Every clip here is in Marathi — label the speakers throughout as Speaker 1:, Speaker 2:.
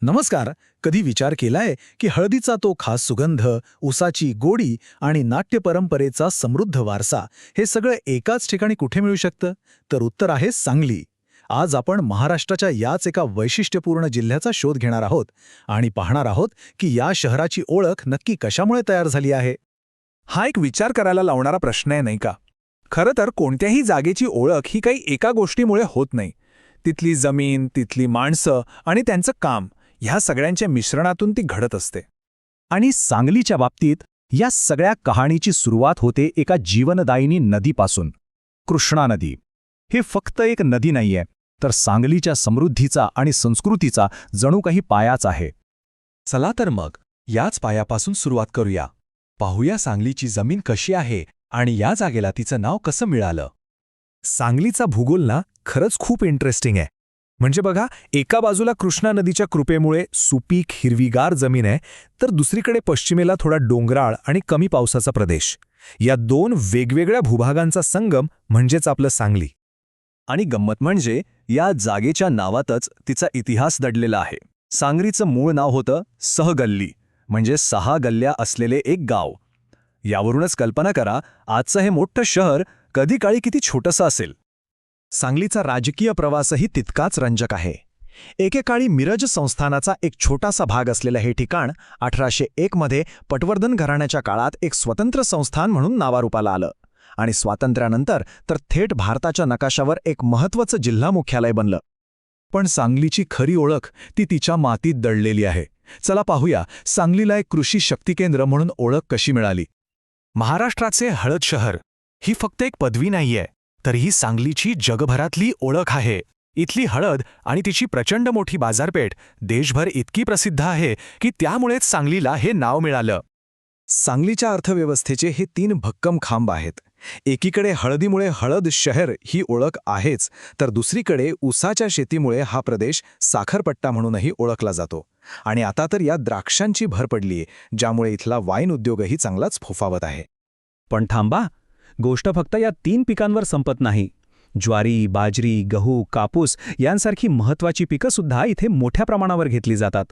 Speaker 1: नमस्कार. कधी विचार केलाय की हळदीचा तो खास सुगंध, ऊसाची गोडी आणि नाट्य परंपरेचा समृद्ध वारसा हे सगळं एकाच ठिकाणी कुठे मिळू शकतं? तर उत्तर आहे सांगली. आज आपण महाराष्ट्राच्या याच एका वैशिष्ट्यपूर्ण जिल्ह्याचा शोध घेणार आहोत आणि पाहणार आहोत की या शहराची ओळख नक्की कशामुळे तयार झाली आहे.
Speaker 2: हा एक विचार करायला लावणारा प्रश्न आहे, नाही का? खरं तर कोणत्याही जागेची ओळख ही काही एका गोष्टीमुळे होत नाही. तिथली जमीन, तिथली माणसं आणि त्यांचं काम ह्या सगळ्यांच्या मिश्रणातून ती घडत असते.
Speaker 3: आणि सांगलीच्या बाबतीत या सगळ्या कहाणीची सुरुवात होते एका जीवनदायिनी नदीपासून. कृष्णा नदी. हे फक्त एक नदी नाहीये, तर सांगलीच्या समृद्धीचा आणि संस्कृतीचा जणू काही पायाच आहे.
Speaker 2: चला तर मग याच पायापासून सुरुवात करूया. पाहूया सांगलीची जमीन कशी आहे आणि या जागेला तिचं नाव कसं मिळालं. सांगलीचा भूगोल ना खरंच खूप इंटरेस्टिंग आहे. म्हणजे बघा, एका बाजूला कृष्णा नदीच्या कृपेमुळे सुपीक हिरवीगार जमीन आहे, तर दुसरीकडे पश्चिमेला थोडा डोंगराळ आणि कमी पावसाचा प्रदेश. या दोन वेगवेगळ्या भूभागांचा संगम म्हणजेच आपलं सांगली.
Speaker 3: आणि गंमत म्हणजे या जागेच्या नावातच तिचा इतिहास दडलेला आहे. सांगलीचं मूळ नाव होतं सहगल्ली, म्हणजे 6 गल्ल्या असलेले एक गाव. यावरूनच कल्पना करा, आजचं हे मोठं शहर कधी काळी किती छोटंसं असेल. सांगलीचा राजकीय प्रवासही तितकाच रंजक आहे. एकेकाळी मिरज संस्थानाचा एक छोटासा भाग असलेलं हे ठिकाण 1801 मध्ये पटवर्धन घराण्याच्या काळात एक स्वतंत्र संस्थान म्हणून नावारूपाला आलं आणि स्वातंत्र्यानंतर तर थेट भारताच्या नकाशावर एक महत्त्वाचं जिल्हा मुख्यालय बनलं.
Speaker 2: पण सांगलीची खरी ओळख ती तिच्या मातीत दडलेली आहे. चला पाहूया सांगलीला एक कृषी शक्ती केंद्र म्हणून ओळख कशी मिळाली. महाराष्ट्राचे हळद शहर ही फक्त एक पदवी नाहीये, तर ही सांगलीची जगभरातली ओळख आहे. इथली हळद आणि तिची प्रचंड मोठी बाजारपेठ देशभर इतकी प्रसिद्ध आहे की त्यामुळेच सांगलीला हे नाव मिळालं.
Speaker 3: सांगलीच्या अर्थव्यवस्थेचे हे 3 भक्कम खांब आहेत. एकीकडे हळदीमुळे हळद शहर ही ओळख आहेच, तर दुसरीकडे ऊसाच्या शेतीमुळे हा प्रदेश साखरपट्टा म्हणूनही ओळखला जातो. आणि आता तर या द्राक्षांची भर पडलीये, ज्यामुळे इथला वाईन उद्योगही चांगलाच फोफावत आहे. पण थांबा, गोष्ट फक्त या 3 पिकांवर संपत नाही. ज्वारी, बाजरी, गहू, कापूस यांसारखी महत्त्वाची पिकंसुद्धा इथे मोठ्या प्रमाणावर घेतली जातात.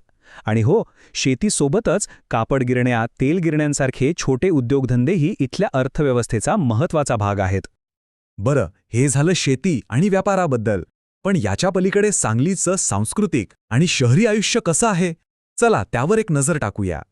Speaker 3: आणि हो, शेतीसोबतच कापड गिरण्या, तेल गिरण्यांसारखे छोटे उद्योगधंदेही इथल्या अर्थव्यवस्थेचा महत्त्वाचा भाग आहेत.
Speaker 2: बरं, हे झालं शेती आणि व्यापाराबद्दल. पण याच्या पलीकडे सांगलीचं सांस्कृतिक आणि शहरी आयुष्य कसं आहे? चला त्यावर एक नजर टाकूया.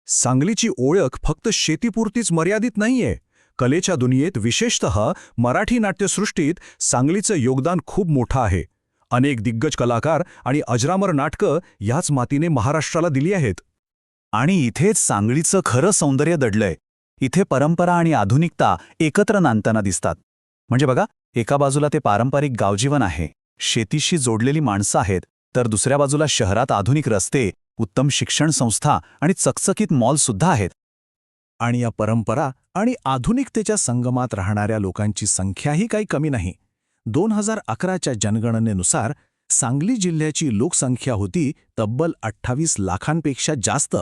Speaker 2: सांगलीची ओळख फक्त शेतीपुरतीच मर्यादित नाहीये. कलेच्या दुनियेत, विशेषतः मराठी नाट्यसृष्टीत सांगलीचं योगदान खूप मोठं आहे. अनेक दिग्गज कलाकार आणि अजरामर नाटकं याच मातीने महाराष्ट्राला दिली आहेत.
Speaker 3: आणि इथेच सांगलीचं खरं सौंदर्य दडलंय. इथे परंपरा आणि आधुनिकता एकत्र नांदताना दिसतात. म्हणजे बघा, एका बाजूला ते पारंपरिक गावजीवन आहे, शेतीशी जोडलेली माणसं आहेत, तर दुसऱ्या बाजूला शहरात आधुनिक रस्ते, उत्तम शिक्षण संस्था आणि चकचकीत मॉलसुद्धा आहेत.
Speaker 2: आणि या परंपरा आणि आधुनिकतेच्या संगमात राहणाऱ्या लोकांची संख्याही काही कमी नाही. 2011च्या जनगणनेनुसार सांगली जिल्ह्याची लोकसंख्या होती तब्बल 28 लाखांपेक्षा जास्त.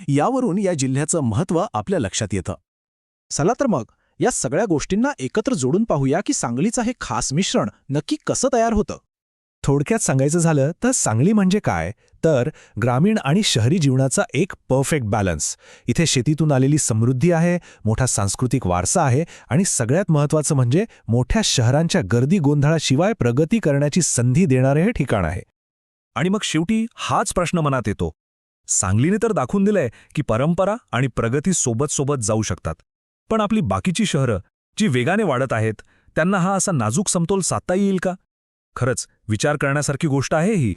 Speaker 2: यावरून या जिल्ह्याचं महत्त्व आपल्या लक्षात येतं.
Speaker 1: चला तर मग या सगळ्या गोष्टींना एकत्र जोडून पाहूया की सांगलीचं हे खास मिश्रण नक्की कसं तयार होतं.
Speaker 2: थोडक्यात सांगायचं झालं तर सांगली म्हणजे काय, तर ग्रामीण आणि शहरी जीवनाचा एक परफेक्ट बॅलन्स. इथे शेतीतून आलेली समृद्धी आहे, मोठा सांस्कृतिक वारसा आहे आणि सगळ्यात महत्त्वाचं म्हणजे मोठ्या शहरांच्या गर्दी गोंधळाशिवाय प्रगती करण्याची संधी देणारे हे ठिकाण आहे. आणि मग शेवटी हाच प्रश्न मनात येतो. सांगलीने तर दाखवून दिलंय की परंपरा आणि प्रगती सोबत सोबत जाऊ शकतात. पण आपली बाकीची शहरं जी वेगाने वाढत आहेत, त्यांना हा असा नाजूक समतोल साधता येईल का? खरंच विचार करण्यासारखी गोष्ट आहे ही.